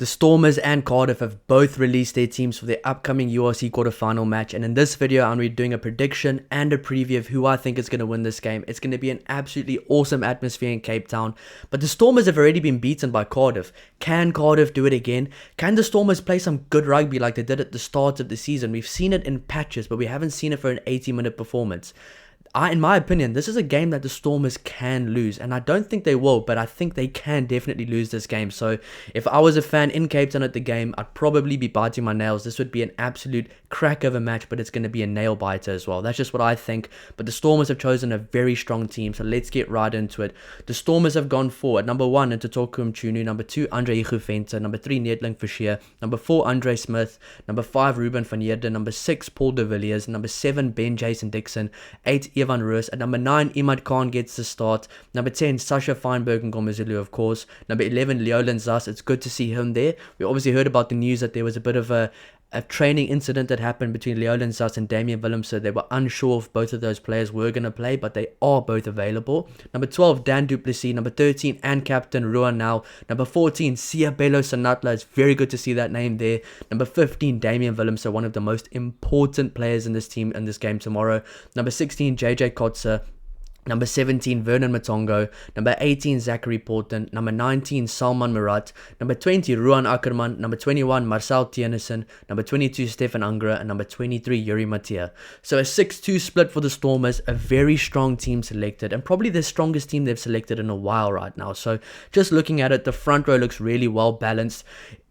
The Stormers and Cardiff have both released their teams for their upcoming URC Quarter Final match, and in this video I'm going to be doing a prediction and a preview of who I think is going to win this game. It's going to be an absolutely awesome atmosphere in Cape Town, but the Stormers have already been beaten by Cardiff. Can Cardiff do it again? Can the Stormers play some good rugby like they did at the start of the season? We've seen it in patches, but we haven't seen it for an 80-minute performance. In my opinion, this is a game that the Stormers can lose, and I don't think they will, but I think they can definitely lose this game. So if I was a fan in Cape Town at the game, I'd probably be biting my nails. This would be an absolute crack of a match, but it's going to be a nail biter as well. That's just what I think, but the Stormers have chosen a very strong team, so let's get right into it. The Stormers have gone forward. Number 1, Ntotoku Mchunu. Number 2, Andre Igufenta. Number 3, Nedling Fischer. Number 4, Andre Smith. Number 5, Ruben van Heerden. Number 6, Paul de Villiers. Number 7, Ben Jason Dixon. 8, Evan Roos. At number 9, Imad Khan gets the start. Number 10, Sasha Feinberg and Ngomazulu, of course. Number 11, Leolan Zas. It's good to see him there. We obviously heard about the news that there was a bit of a training incident that happened between Leolan Zas and Damian Willemse. They were unsure if both of those players were going to play, but they are both available. Number 12, Dan du Plessis. Number 13, and captain Ruan Now. Number 14, Siabelo Sanatla. It's very good to see that name there. Number 15, Damian Willemse, one of the most important players in this team in this game tomorrow. Number 16, JJ Kotze. Number 17, Vernon Matongo. Number 18, Zachary Porton. Number 19, Salman Murat. Number 20, Ruan Ackerman. Number 21, Marcel Tienison. Number 22, Stefan Angra. And number 23, Yuri Mattia. So a 6-2 split for the Stormers. A very strong team selected, and probably the strongest team they've selected in a while right now. So just looking at it, the front row looks really well balanced.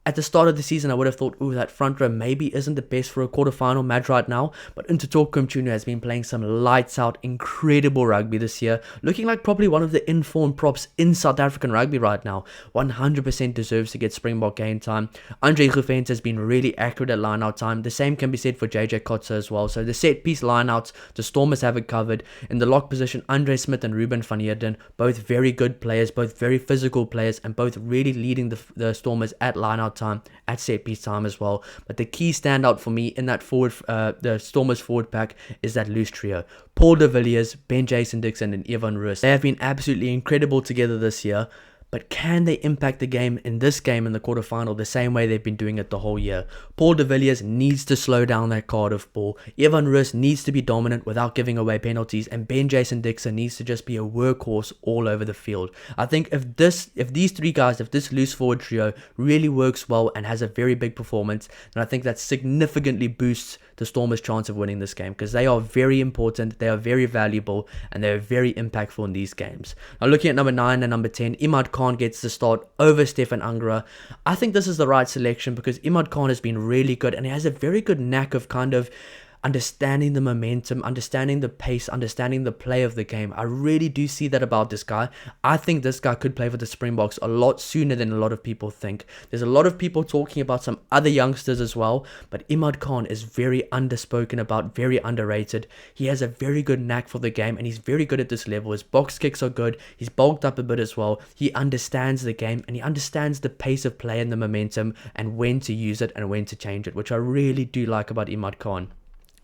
At the start of the season, I would have thought, ooh, that front row maybe isn't the best for a quarterfinal match right now. But Ntotoku Mchunu has been playing some lights out, incredible rugby this year. Looking like probably one of the informed props in South African rugby right now. 100% deserves to get Springbok game time. Andre Igufenta has been really accurate at line-out time. The same can be said for JJ Kotze as well. So the set-piece line-outs, the Stormers have it covered. In the lock position, Andre Smith and Ruben van Heerden, both very good players, both very physical players, and both really leading the Stormers at line-out time, at set piece time as well. But the key standout for me in that forward, the Stormers forward pack, is that loose trio: Paul de Villiers, Ben Jason Dixon, and Evan Roos. They have been absolutely incredible together this year. But can they impact the game in this game in the quarterfinal the same way they've been doing it the whole year? Paul de Villiers needs to slow down that Cardiff ball. Evan Roos needs to be dominant without giving away penalties. And Ben Jason Dixon needs to just be a workhorse all over the field. I think if these three guys, if this loose forward trio really works well and has a very big performance, then I think that significantly boosts the Stormers' chance of winning this game, because they are very important, they are very valuable, and they are very impactful in these games. Now looking at number 9 and number 10, Imad Khan gets the start over Stefan Angra. I think this is the right selection because Imad Khan has been really good, and he has a very good knack of kind of understanding the momentum, understanding the pace, understanding the play of the game. I really do see that about this guy. I think this guy could play for the Springboks a lot sooner than a lot of people think. There's a lot of people talking about some other youngsters as well, but Imad Khan is very underspoken about, very underrated. He has a very good knack for the game, and he's very good at this level. His box kicks are good. He's bulked up a bit as well. He understands the game, and he understands the pace of play and the momentum, and when to use it and when to change it, which I really do like about Imad Khan.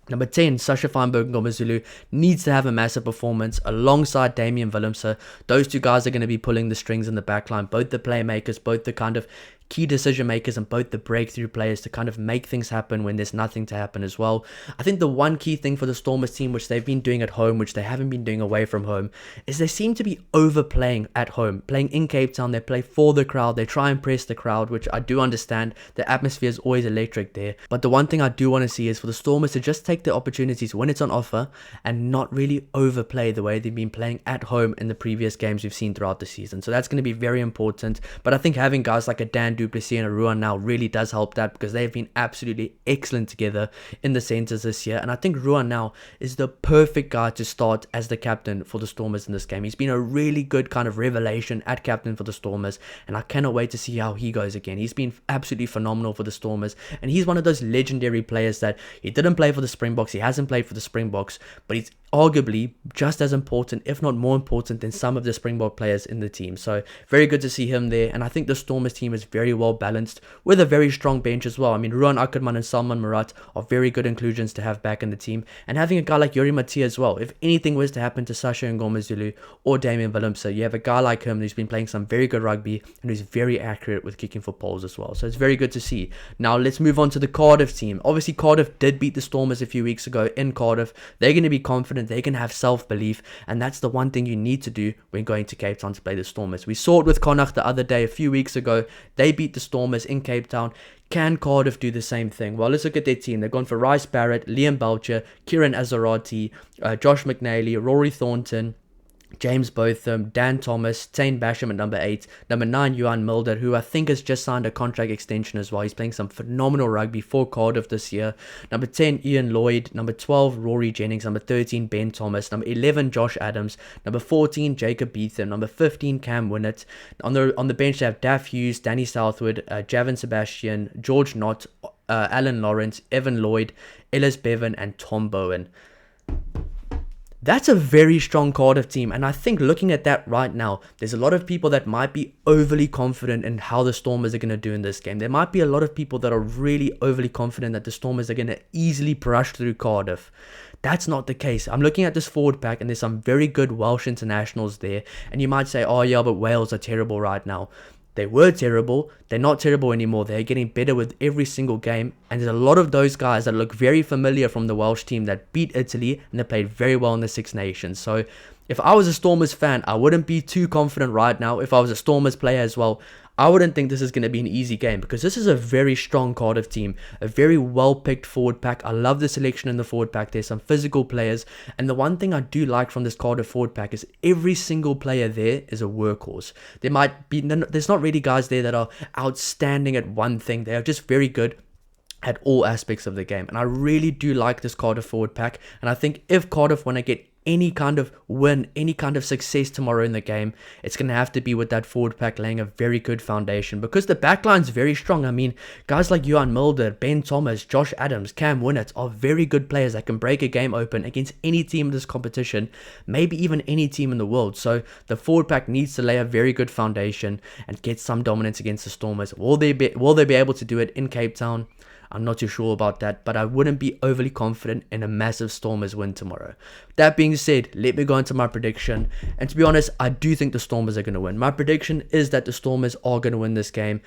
Number 10, Sasha Feinberg and Ngomazulu needs to have a massive performance alongside Damian Willemse. Those two guys are going to be pulling the strings in the backline, both the playmakers, both the kind of key decision makers, and both the breakthrough players to kind of make things happen when there's nothing to happen as well. I think the one key thing for the Stormers team, which they've been doing at home, which they haven't been doing away from home, is they seem to be overplaying at home. Playing in Cape Town, they play for the crowd, they try and press the crowd, which I do understand. The atmosphere is always electric there. But the one thing I do want to see is for the Stormers to just take the opportunities when it's on offer and not really overplay the way they've been playing at home in the previous games we've seen throughout the season. So that's going to be very important. But I think having guys like a Dan du Plessis and a Ruan Now really does help that, because they've been absolutely excellent together in the centres this year. And I think Ruan Now is the perfect guy to start as the captain for the Stormers in this game. He's been a really good kind of revelation at captain for the Stormers, and I cannot wait to see how he goes again. He's been absolutely phenomenal for the Stormers, and he's one of those legendary players that he didn't play for the Springboks, he hasn't played for the Springboks, but he's arguably just as important, if not more important, than some of the Springbok players in the team. So very good to see him there, and I think the Stormers team is very very well balanced with a very strong bench as well. I mean, Ruan Ackerman and Salman Murat are very good inclusions to have back in the team. And having a guy like Yuri Matia as well, if anything was to happen to Sasha Ngomazulu or Damian Willemse, you have a guy like him who's been playing some very good rugby and who's very accurate with kicking for poles as well. So it's very good to see. Now let's move on to the Cardiff team. Obviously, Cardiff did beat the Stormers a few weeks ago in Cardiff. They're going to be confident. They're going to have self-belief. And that's the one thing you need to do when going to Cape Town to play the Stormers. We saw it with Connacht the other day, a few weeks ago. They beat the Stormers in Cape Town. Can Cardiff do the same thing? Well, let's look at their team. They've gone for Rice Barrett, Liam Belcher, Kieran Azarati, Josh McNally, Rory Thornton, James Botham, Dan Thomas, Tane Basham at number 8, number 9 Johan Mulder, who I think has just signed a contract extension as well. He's playing some phenomenal rugby for Cardiff this year. Number 10 Ian Lloyd, number 12 Rory Jennings, number 13 Ben Thomas, number 11 Josh Adams, number 14 Jacob Beetham, number 15 Cam Winnett. On the bench they have Daff Hughes, Danny Southwood, Javin Sebastian, George Knott, Alan Lawrence, Evan Lloyd, Ellis Bevan and Tom Bowen. That's a very strong Cardiff team, and I think looking at that right now, there's a lot of people that might be overly confident in how the Stormers are going to do in this game. There might be a lot of people that are really overly confident that the Stormers are going to easily brush through Cardiff. That's not the case. I'm looking at this forward pack, and there's some very good Welsh internationals there, and you might say, oh yeah, but Wales are terrible right now. They were terrible. They're not terrible anymore. They're getting better with every single game. And there's a lot of those guys that look very familiar from the Welsh team that beat Italy and they played very well in the Six Nations. So if I was a Stormers fan, I wouldn't be too confident right now. If I was a Stormers player as well, I wouldn't think this is going to be an easy game because this is a very strong Cardiff team, a very well-picked forward pack. I love the selection in the forward pack. There's some physical players, and the one thing I do like from this Cardiff forward pack is every single player there is a workhorse. There's not really guys there that are outstanding at one thing. They are just very good at all aspects of the game, and I really do like this Cardiff forward pack, and I think if Cardiff want to get any kind of win, any kind of success tomorrow in the game, it's going to have to be with that forward pack laying a very good foundation because the backline's very strong. I mean, guys like Johan Mulder, Ben Thomas, Josh Adams, Cam Winnett are very good players that can break a game open against any team in this competition, maybe even any team in the world. So the forward pack needs to lay a very good foundation and get some dominance against the Stormers. Will they be able to do it in Cape Town? I'm not too sure about that, but I wouldn't be overly confident in a massive Stormers win tomorrow. That being said, let me go into my prediction. And to be honest, I do think the Stormers are going to win. My prediction is that the Stormers are going to win this game.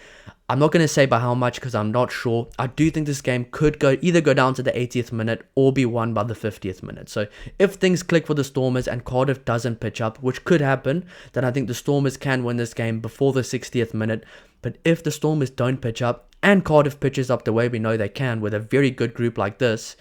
I'm not going to say by how much because I'm not sure. I do think this game could either go down to the 80th minute or be won by the 50th minute. So if things click for the Stormers and Cardiff doesn't pitch up, which could happen, then I think the Stormers can win this game before the 60th minute. But if the Stormers don't pitch up and Cardiff pitches up the way we know they can with a very good group like this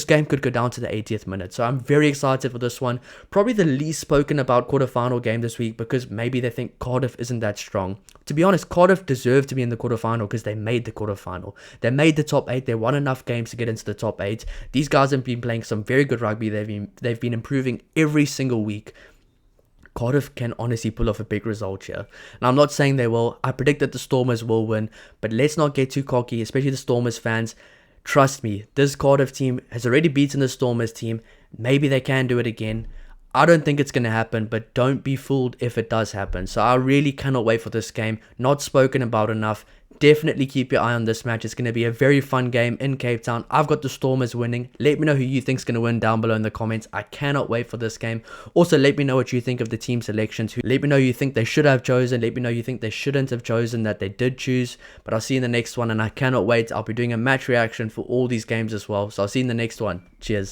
game could go down to the 80th minute. So I'm very excited for this one. Probably the least spoken about quarterfinal game this week because maybe they think Cardiff isn't that strong. To be honest, Cardiff deserve to be in the quarterfinal because they made the quarterfinal. They made the top 8. They won enough games to get into the top 8. These guys have been playing some very good rugby. They've been improving every single week. Cardiff can honestly pull off a big result here. Now, I'm not saying they will. I predict that the Stormers will win, but let's not get too cocky, especially the Stormers fans. Trust me, this Cardiff team has already beaten the Stormers team. Maybe they can do it again. I don't think it's going to happen, but don't be fooled if it does happen. So I really cannot wait for this game. Not spoken about enough. Definitely keep your eye on this match. It's going to be a very fun game in Cape Town. I've got the Stormers winning. Let me know who you think's going to win down below in the comments. I cannot wait for this game. Also, let me know what you think of the team selections. Let me know you think they should have chosen. Let me know you think they shouldn't have chosen that they did choose. But I'll see you in the next one, and I cannot wait. I'll be doing a match reaction for all these games as well. So I'll see you in the next one. Cheers.